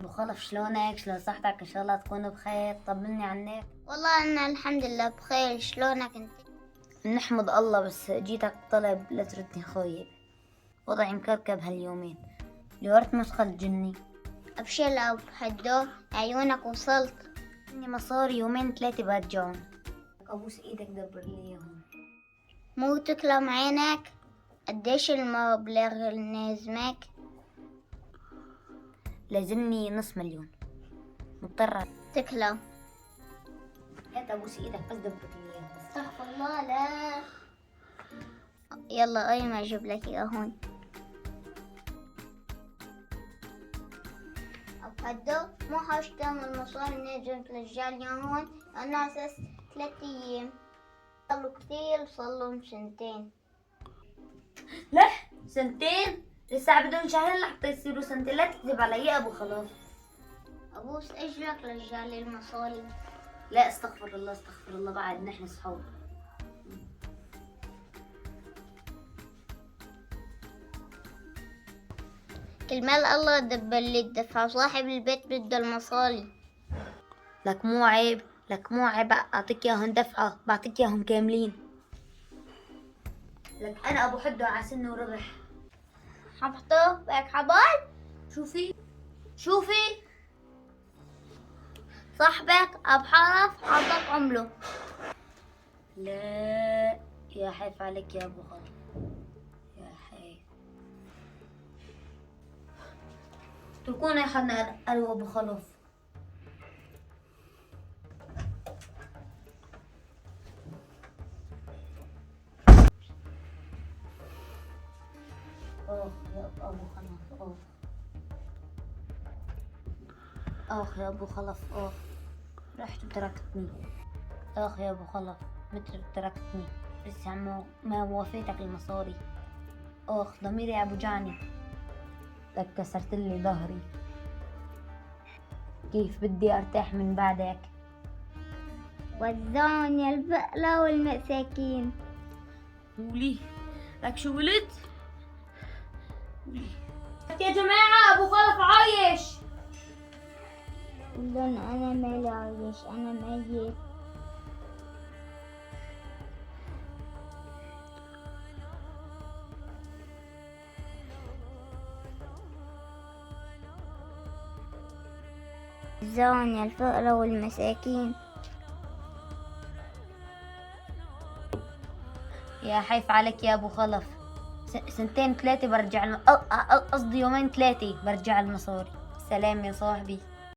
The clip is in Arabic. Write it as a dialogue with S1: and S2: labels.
S1: ابو خلف، شلونك؟ شلون صحتك؟ ان شاء الله تكون بخير. طمني عنك.
S2: والله أنا الحمد لله بخير. شلونك أنت؟
S1: نحمد الله، بس جيتك طلب لا تردني خويي. وضعي مكركب هاليومين. جورت مسخ الجني.
S2: أبشر أبو حدو، عيونك وصلت.
S1: اني مصاري يومين ثلاثة برجعون. ابوس ايدك دبر لي اياهم.
S2: مو تكلم عينك. قديش المبلغ اللي لازمك؟
S1: لازمني $500,000. مضطرة.
S2: تكلم.
S1: هات ابوس ايدك بس دبر لي اياهم.
S2: استغفر الله. لا يلا ما أجيب لك إياه هون. أبو حدو، مو حاجتهم المصاري نجم ترجع لي هون، أنا أساس 3 أيام. صاروا كتير، صاروا 2 سنين.
S1: لا، 2 سنين؟ لسه بدهم شهرين لحتى يصيروا 2 سنين. لا تكذب علي يا ابو خلاص.
S2: أبوس أجلك رجع لي المصاري.
S1: لا، استغفر الله استغفر الله، بعد نحن صحاب.
S2: كل مال الله دبر لي الدفع، صاحب البيت بده المصاري.
S1: لك مو عيب، لك مو عيب اعطيك اياهم دفعة، بعطيك اياهم كاملين. لك انا ابو حدو على سن وربح.
S2: حبطه بك حبال.
S1: شوفي
S2: صاحبك أبو حرف حطك عمله.
S1: لا، يا حيف عليك يا ابو خلف، يا حيف. تكون اخذنا انا وابو خلف. اخ يا ابو خلف، اخ يا ابو خلف، اخ رحت وتركتني. اخ يا ابو خلف، مثل تركتني. لسه ما وفيتك المصاري. اخ ضميري ابو جاني. لك كسرت لي ظهري. كيف بدي ارتاح من بعدك؟
S2: وزعوني الفقرة والمساكين.
S1: قولي لك شو قلت؟ يا جماعة ابو خلف عايش.
S2: لون أنا مالي عايش، أنا ميت. وزعوني الفقرة والمساكين.
S1: يا حيف عليك يا ابو خلف. 2 3 برجع قصدي 2 3 برجع المصاري. سلام يا صاحبي.